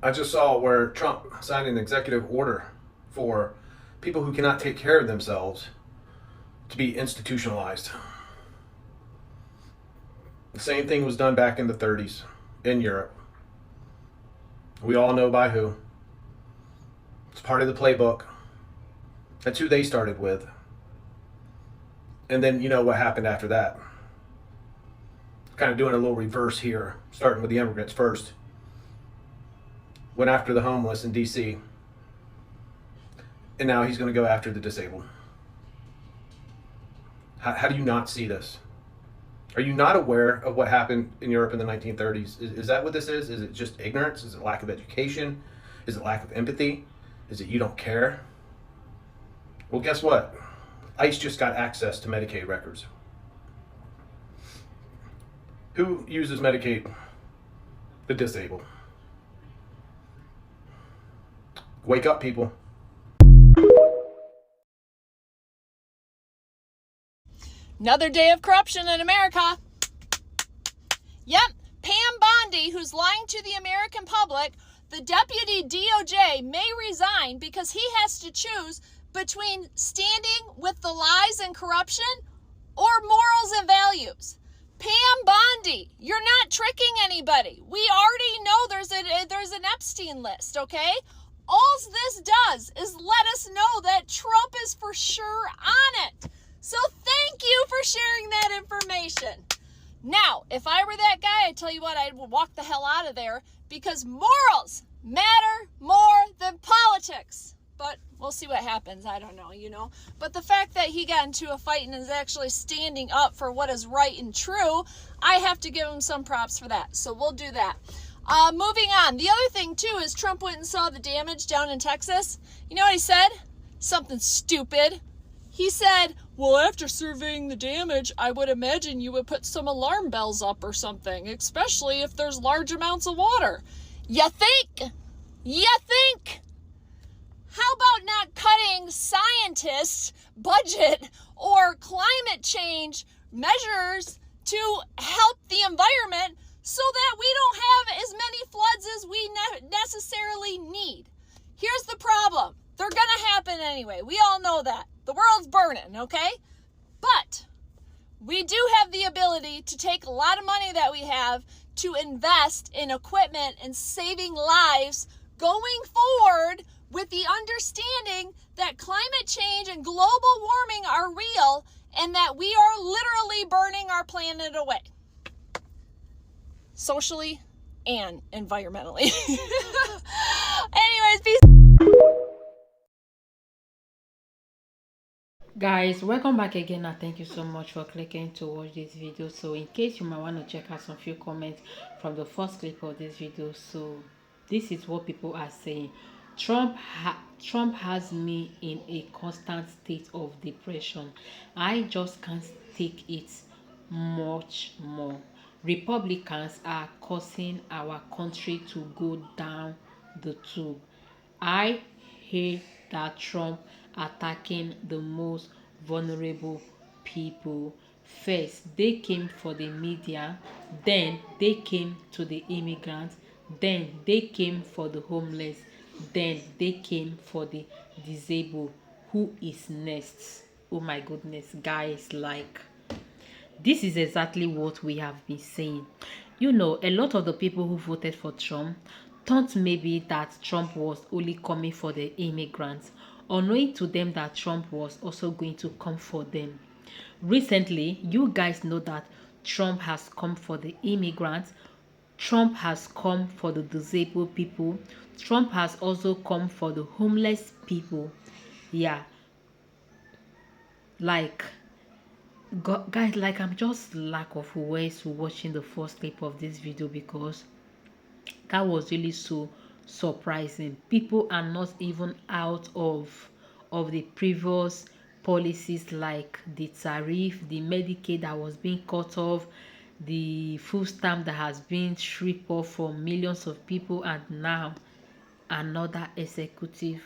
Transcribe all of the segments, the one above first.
I just saw where Trump signed an executive order for people who cannot take care of themselves to be institutionalized. The same thing was done back in the 30s in Europe. We all know by who. It's part of the playbook. That's who they started with. And then you know what happened after that. Kind of doing a little reverse here, starting with the immigrants first. Went after the homeless in D.C. And now he's going to go after the disabled. How do you not see this? Are you not aware of what happened in Europe in the 1930s? Is that what this is? Is it just ignorance? Is it lack of education? Is it lack of empathy? Is it you don't care? Well, guess what? ICE just got access to Medicaid records. Who uses Medicaid? The disabled. Wake up, people. Another day of corruption in America. Yep, Pam Bondi, who's lying to the American public, the deputy DOJ may resign because he has to choose between standing with the lies and corruption or morals and values. Pam Bondi, you're not tricking anybody. We already know there's an Epstein list, okay? All this does is let us know that Trump is for sure on it. So thank you for sharing that information. Now, if I were that guy, I tell you what, I would walk the hell out of there because morals matter more than politics. But we'll see what happens. I don't know, But the fact that he got into a fight and is actually standing up for what is right and true, I have to give him some props for that. So we'll do that. Moving on. The other thing, too, is Trump went and saw the damage down in Texas. You know what he said? Something stupid. He said, well, after surveying the damage, I would imagine you would put some alarm bells up or something, especially if there's large amounts of water. You think? How about not cutting scientists' budget or climate change measures to help the environment so that we don't have as many floods as we necessarily need? Here's the problem. They're going to happen anyway. We all know that. The world's burning, okay? But we do have the ability to take a lot of money that we have to invest in equipment and saving lives going forward with the understanding that climate change and global warming are real and that we are literally burning our planet away. Socially and environmentally. Anyways, peace. Guys, welcome back again and thank you so much for clicking to watch this video. So in case you might want to check out some few comments from the first clip of this video, so this is what people are saying. Trump has me in a constant state of depression. I just can't take it much more. Republicans are causing our country to go down the tube. I hate that Trump attacking the most vulnerable people. First, they came for the media, then they came to the immigrants, then they came for the homeless, then they came for the disabled. Who is next? Oh my goodness, guys, like this is exactly what we have been saying. A lot of the people who voted for Trump thought maybe that Trump was only coming for the immigrants, unknowing to them that Trump was also going to come for them. Recently, you guys know that Trump has come for the immigrants. Trump has come for the disabled people. Trump has also come for the homeless people. Yeah. Guys, I'm just lack of words watching the first clip of this video because that was really so surprising. People are not even out of the previous policies like the tariff, the Medicaid that was being cut off, the food stamp that has been stripped off for millions of people, and now another executive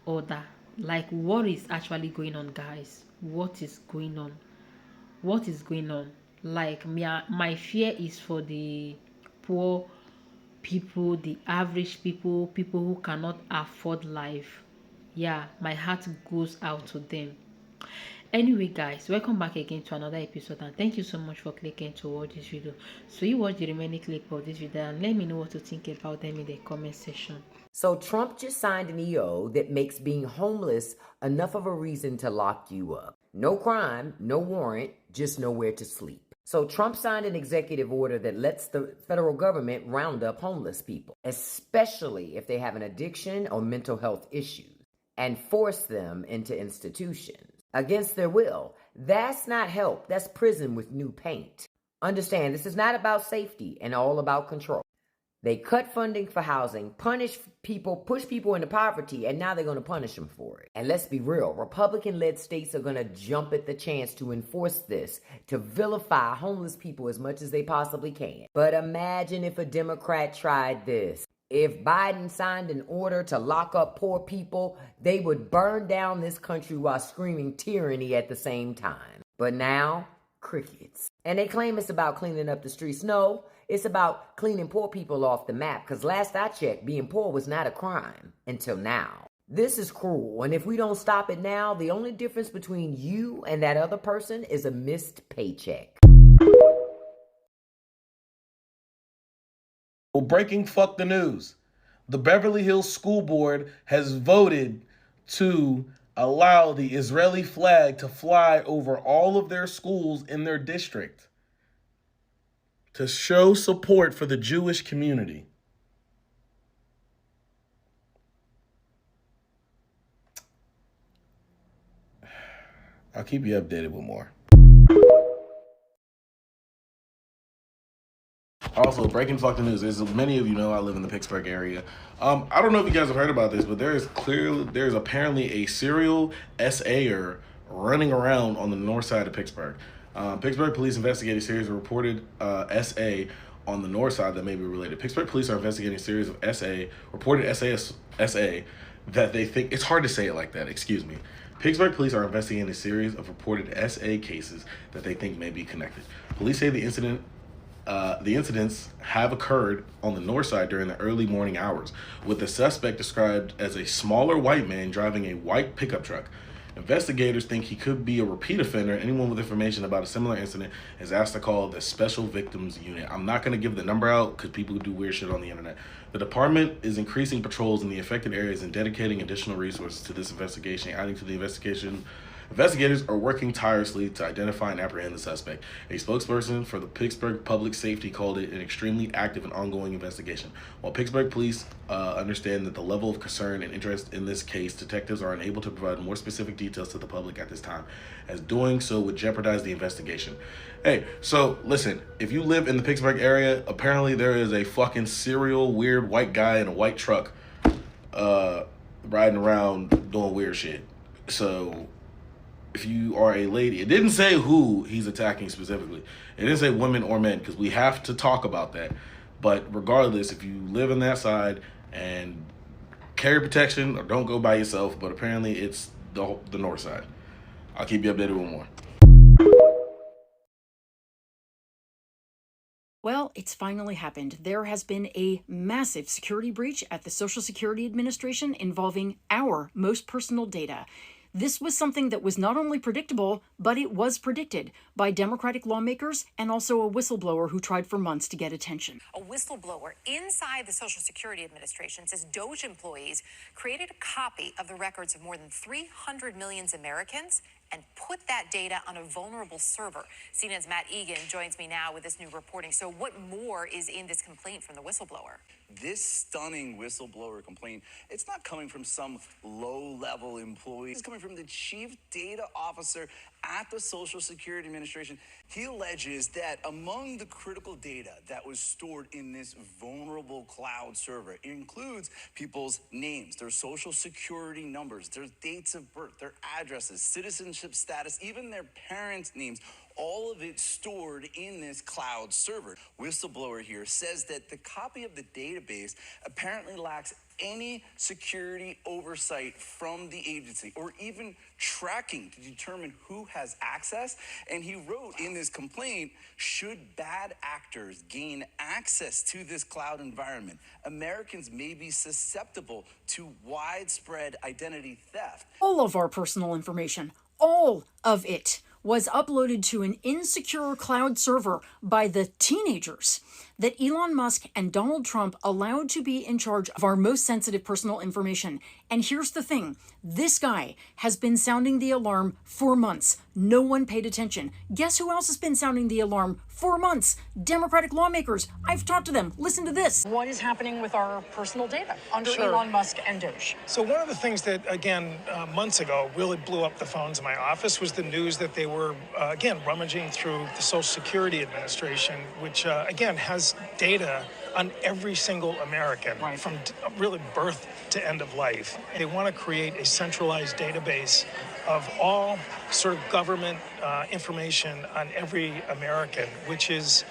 order. Like, what is actually going on, guys? What is going on? Like, my fear is for the poor people, the average people, people who cannot afford life. Yeah, my heart goes out to them. Anyway guys, welcome back again to another episode, and thank you so much for clicking to watch this video. So you watch the remaining clip of this video and let me know what to think about them in the comment section. So Trump just signed an EO that makes being homeless enough of a reason to lock you up. No crime, no warrant, just nowhere to sleep. So Trump signed an executive order that lets the federal government round up homeless people, especially if they have an addiction or mental health issues, and force them into institutions against their will. That's not help. That's prison with new paint. Understand, this is not about safety and all about control. They cut funding for housing, punish people, push people into poverty, and now they're going to punish them for it. And let's be real, Republican-led states are going to jump at the chance to enforce this, to vilify homeless people as much as they possibly can. But imagine if a Democrat tried this. If Biden signed an order to lock up poor people, they would burn down this country while screaming tyranny at the same time. But now, crickets. And they claim it's about cleaning up the streets. No, it's about cleaning poor people off the map, because last I checked, being poor was not a crime until now. This is cruel, and if we don't stop it now, the only difference between you and that other person is a missed paycheck. Well, breaking fuck the news. The Beverly Hills School Board has voted to allow the Israeli flag to fly over all of their schools in their district to show support for the Jewish community. I'll keep you updated with more. Also, breaking fucking news. As many of you know, I live in the Pittsburgh area. I don't know if you guys have heard about this, but there's apparently a serial SAer running around on the north side of Pittsburgh. Pittsburgh police investigated a series of reported SA on the north side that may be related. Pittsburgh police are investigating a series of reported SA that they think, it's hard to say it like that, excuse me. Pittsburgh police are investigating a series of reported SA cases that they think may be connected. Police say the incidents have occurred on the north side during the early morning hours, with the suspect described as a smaller white man driving a white pickup truck. Investigators think he could be a repeat offender. Anyone with information about a similar incident is asked to call the Special Victims Unit. I'm not going to give the number out because people do weird shit on the internet. The department is increasing patrols in the affected areas and dedicating additional resources to this investigation. Adding to the investigation, investigators are working tirelessly to identify and apprehend the suspect. A spokesperson for the Pittsburgh Public Safety called it an extremely active and ongoing investigation. While Pittsburgh police understand that the level of concern and interest in this case, detectives are unable to provide more specific details to the public at this time, as doing so would jeopardize the investigation. Hey, so listen, if you live in the Pittsburgh area, apparently there is a fucking serial weird white guy in a white truck riding around doing weird shit. So if you are a lady, it didn't say who he's attacking specifically. It didn't say women or men, because we have to talk about that. But regardless, if you live in that side and carry protection, or don't go by yourself, but apparently it's the north side. I'll keep you updated with more. Well, it's finally happened. There has been a massive security breach at the Social Security Administration involving our most personal data. This was something that was not only predictable, but it was predicted by Democratic lawmakers and also a whistleblower who tried for months to get attention. A whistleblower inside the Social Security Administration says Doge employees created a copy of the records of more than 300 million Americans and put that data on a vulnerable server. CNN's Matt Egan joins me now with this new reporting. So what more is in this complaint from the whistleblower? This stunning whistleblower complaint, it's not coming from some low-level employee. It's coming from the chief data officer at the Social Security Administration. He alleges that among the critical data that was stored in this vulnerable cloud server, it includes people's names, their social security numbers, their dates of birth, their addresses, citizenship status, even their parents' names. all of it stored in this cloud server. Whistleblower here says that the copy of the database apparently lacks any security oversight from the agency or even tracking to determine who has access. And he wrote in this complaint, should bad actors gain access to this cloud environment, Americans may be susceptible to widespread identity theft. All of our personal information, all of it, was uploaded to an insecure cloud server by the teenagers that Elon Musk and Donald Trump allowed to be in charge of our most sensitive personal information. And here's the thing, this guy has been sounding the alarm for months. No one paid attention. Guess who else has been sounding the alarm for months? Democratic lawmakers. I've talked to them. Listen to this. What is happening with our personal data under Elon Musk and Doge? So one of the things that, again, months ago really blew up the phones in my office was the news that they were, again, rummaging through the Social Security Administration, which, again, has data on every single American from really birth to end of life. They want to create a centralized database of all sort of government information on every American, which is,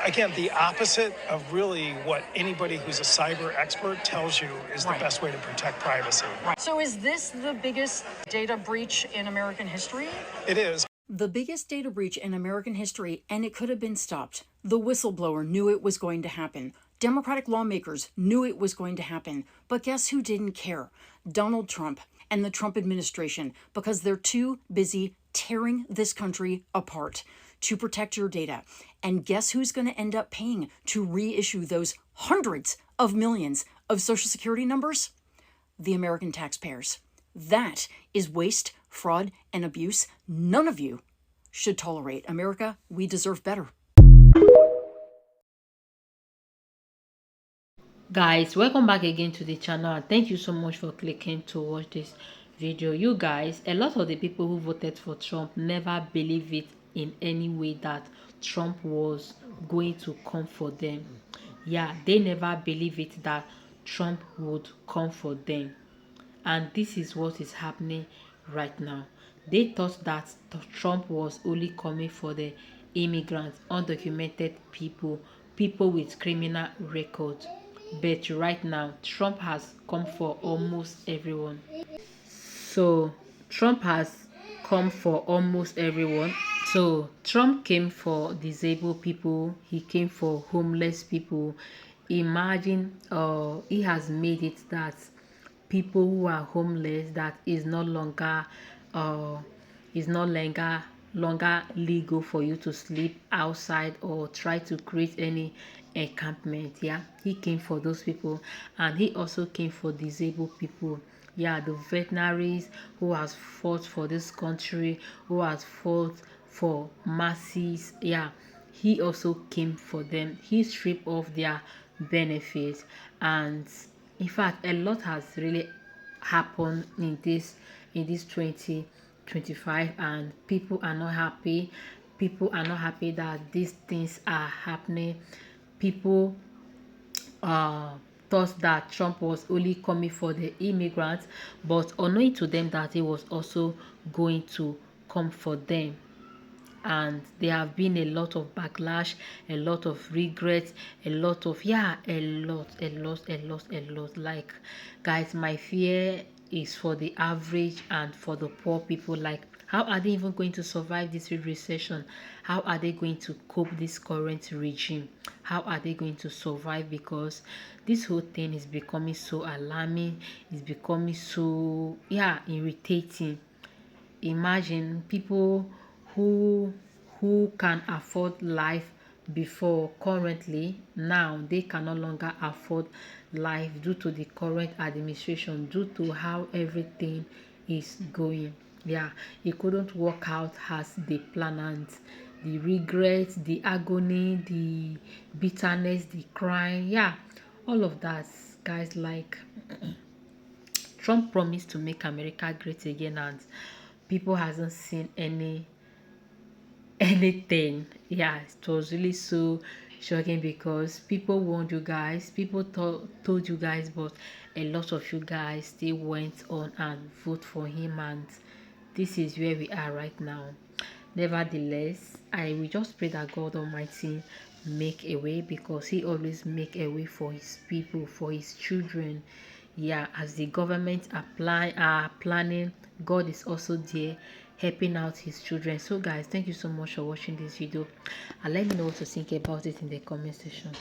again, the opposite of really what anybody who's a cyber expert tells you is the best way to protect privacy. So is this the biggest data breach in American history? It is. The biggest data breach in American history, and it could have been stopped. The whistleblower knew it was going to happen. Democratic lawmakers knew it was going to happen. But guess who didn't care? Donald Trump and the Trump administration, because they're too busy tearing this country apart to protect your data. And guess who's going to end up paying to reissue those hundreds of millions of Social Security numbers? The American taxpayers. That is waste, fraud, and abuse none of you should tolerate. America, we deserve better. Guys, welcome back again to the channel, and thank you so much for clicking to watch this video. You guys, a lot of the people who voted for Trump never believed it in any way that Trump was going to come for them. Yeah, they never believed it that Trump would come for them. And this is what is happening right now. They thought that Trump was only coming for the immigrants, undocumented people, people with criminal records. But right now, Trump has come for almost everyone. So Trump has come for almost everyone. So Trump came for disabled people. He came for homeless people. Imagine, he has made it that people who are homeless, that is no longer longer legal for you to sleep outside or try to create any encampment. Yeah, he came for those people, and he also came for disabled people. Yeah, the veterinaries who has fought for this country, who has fought for masses. Yeah, he also came for them. He stripped off their benefits, and in fact, a lot has really happened in this 2025, and people are not happy. People are not happy that these things are happening. People thought that Trump was only coming for the immigrants, but unknowing to them that he was also going to come for them. And there have been a lot of backlash, a lot of regrets, a lot of a lot. Like, guys, my fear is for the average and for the poor people. Like, how are they even going to survive this recession? How are they going to cope this current regime? How are they going to survive? Because this whole thing is becoming so alarming. It's becoming so irritating. Imagine people who can afford life before, currently now they can no longer afford life due to the current administration, due to how everything is going. Yeah, it couldn't work out as they planned, and the regret, the agony, the bitterness, the crying, all of that, guys. Like, Trump promised to make America great again, and people hasn't seen anything. It was really so shocking, because people warned you guys, people told you guys, but a lot of you guys still went on and vote for him, and this is where we are right now. Nevertheless, I will just pray that God Almighty make a way, because He always make a way for His people, for His children. Yeah, as the government are planning, God is also there helping out His children. So guys, thank you so much for watching this video, and let me know what you think about it in the comment section.